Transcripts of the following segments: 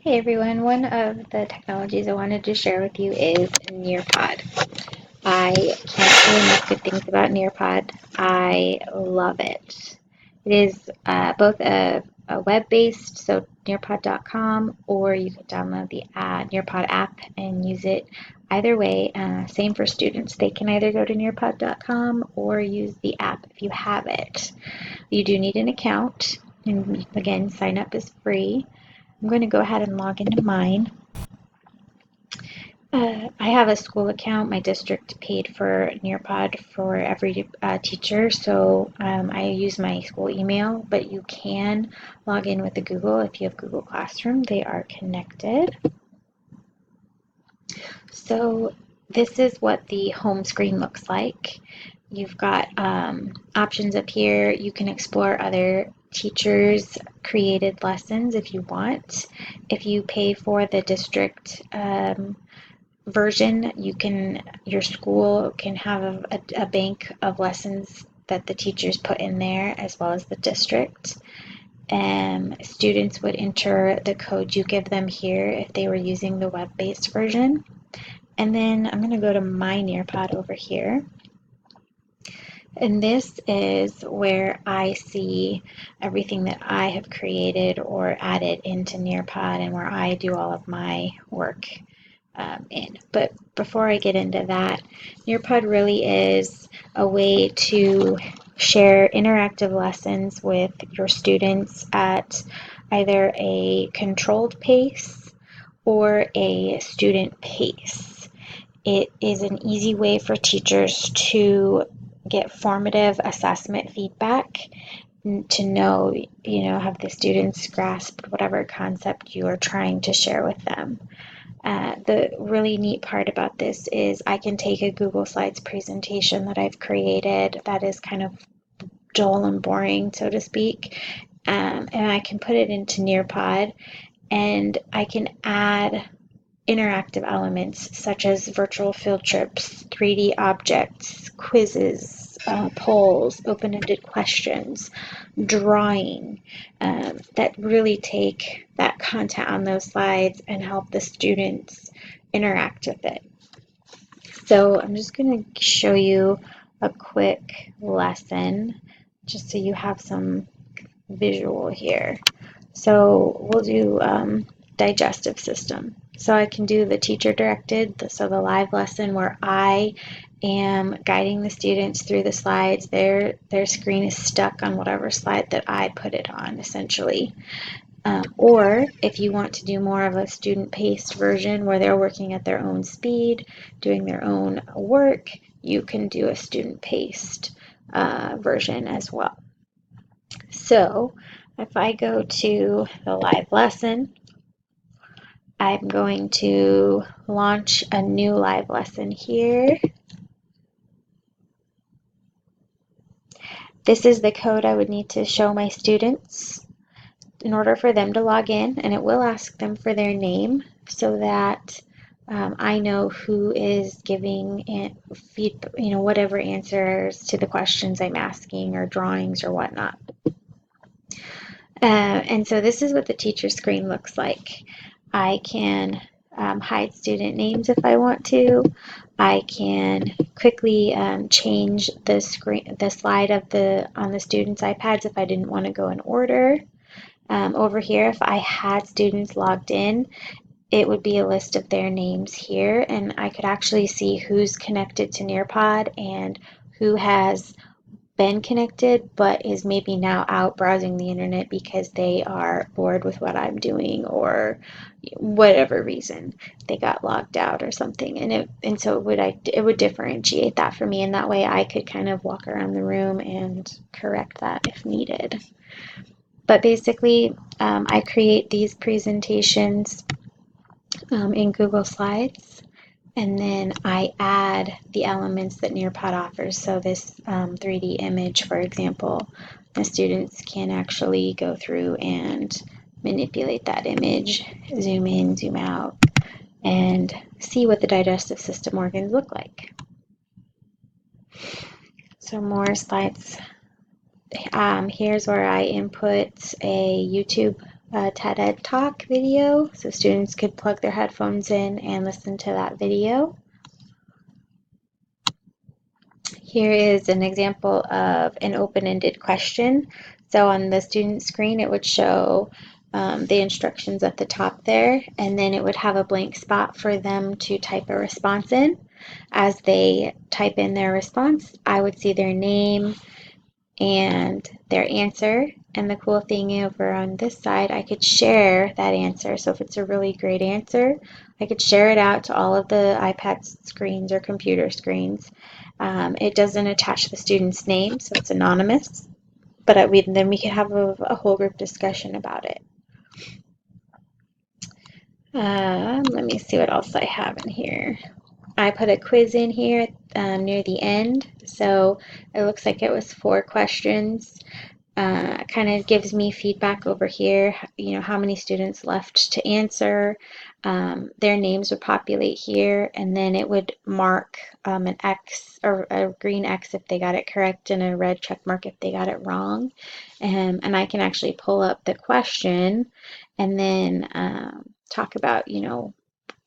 Hey everyone, one of the technologies I wanted to share with you is Nearpod. I can't say enough good things about Nearpod. I love it. It is both a web-based, so nearpod.com, or you can download the Nearpod app and use it either way. Same for students. They can either go to nearpod.com or use the app if you have it. You do need an account, and again, sign up is free. I'm going to go ahead and log into mine. I have a school account. My district paid for Nearpod for every teacher, so I use my school email, but you can log in with the Google if you have Google Classroom. They are connected. So this is what the home screen looks like. You've got options up here. You can explore other teachers' created lessons if you want. If you pay for the district version, your school can have a bank of lessons that the teachers put in there as well as the district. Students would enter the code you give them here if they were using the web-based version. And then I'm going to go to my Nearpod over here. And this is where I see everything that I have created or added into Nearpod and where I do all of my work in. But before I get into that, Nearpod really is a way to share interactive lessons with your students at either a controlled pace or a student pace. It is an easy way for teachers to get formative assessment feedback to know, have the students grasp whatever concept you are trying to share with them. The really neat part about this is I can take a Google Slides presentation that I've created that is kind of dull and boring, so to speak, and I can put it into Nearpod, and I can add interactive elements such as virtual field trips, 3D objects, quizzes, polls, open-ended questions, drawing, that really take that content on those slides and help the students interact with it. So I'm just going to show you a quick lesson just so you have some visual here. So we'll do digestive system. So I can do the teacher directed, so the live lesson where I am guiding the students through the slides. Their screen is stuck on whatever slide that I put it on, essentially. Or if you want to do more of a student-paced version where they're working at their own speed, doing their own work, you can do a student-paced version as well. So if I go to the live lesson, I'm going to launch a new live lesson here. This is the code I would need to show my students in order for them to log in, and it will ask them for their name so that I know who is giving feedback, whatever answers to the questions I'm asking or drawings or whatnot. And so this is what the teacher screen looks like. I can hide student names if I want to. I can quickly change the slide on the students' iPads if I didn't want to go in order. Over here, if I had students logged in, it would be a list of their names here, and I could actually see who's connected to Nearpod and who has been connected but is maybe now out browsing the internet because they are bored with what I'm doing or whatever reason they got logged out or something, and so it would differentiate that for me, and that way I could kind of walk around the room and correct that if needed. But basically, I create these presentations in Google Slides, and then I add the elements that Nearpod offers. So this 3D image, for example, the students can actually go through and manipulate that image, zoom in, zoom out, and see what the digestive system organs look like. So more slides. Here's where I input a YouTube TED Ed Talk video, so students could plug their headphones in and listen to that video. Here is an example of an open-ended question. So on the student screen, it would show the instructions at the top there, and then it would have a blank spot for them to type a response in. As they type in their response, I would see their name and their answer. And the cool thing over on this side, I could share that answer. So if it's a really great answer, I could share it out to all of the iPad screens or computer screens. It doesn't attach the student's name, so it's anonymous, but then we could have a whole group discussion about it. Let me see what else I have in here. I put a quiz in here near the end, so it looks like it was 4 questions. Kind of gives me feedback over here, how many students left to answer. Their names would populate here, and then it would mark an X or a green X if they got it correct and a red check mark if they got it wrong. And I can actually pull up the question and then talk about,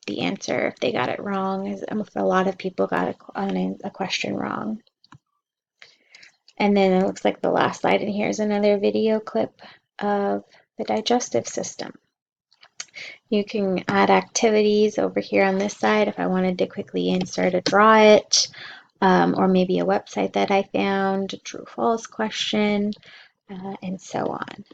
the answer if they got it wrong. If a lot of people got a question wrong. And then it looks like the last slide in here is another video clip of the digestive system. You can add activities over here on this side if I wanted to quickly insert a draw it, or maybe a website that I found, true false question, and so on.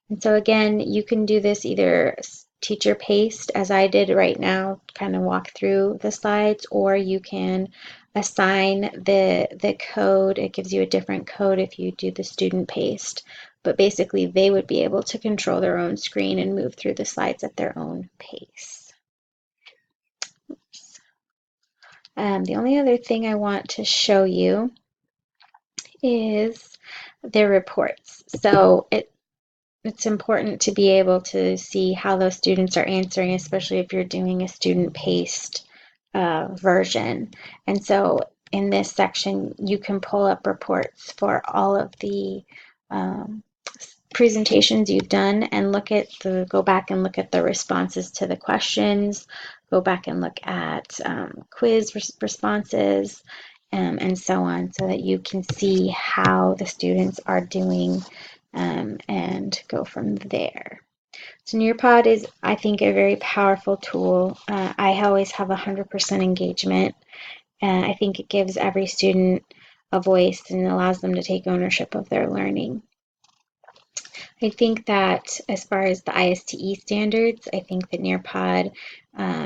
And so again, you can do this either teacher paced as I did right now, kind of walk through the slides, or you can assign the code. It gives you a different code if you do the student paced, but basically they would be able to control their own screen and move through the slides at their own pace. The only other thing I want to show you is their reports. So it's important to be able to see how those students are answering, especially if you're doing a student-paced version. And so in this section, you can pull up reports for all of the presentations you've done and go back and look at the responses to the questions, go back and look at quiz responses, and so on, so that you can see how the students are doing and go from there. So Nearpod is, I think, a very powerful tool. I always have 100% engagement, and I think it gives every student a voice and allows them to take ownership of their learning. I think that as far as the ISTE standards, I think that Nearpod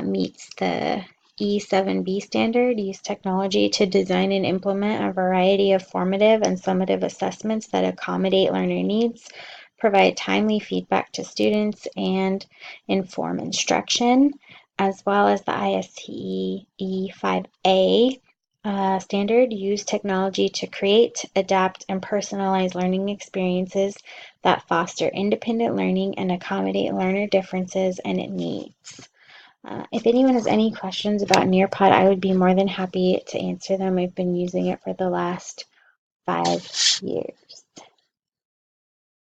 meets the E7B standard, use technology to design and implement a variety of formative and summative assessments that accommodate learner needs, provide timely feedback to students, and inform instruction, as well as the ISTE E5A standard, use technology to create, adapt, and personalize learning experiences that foster independent learning and accommodate learner differences and needs. If anyone has any questions about Nearpod, I would be more than happy to answer them. I've been using it for the last 5 years.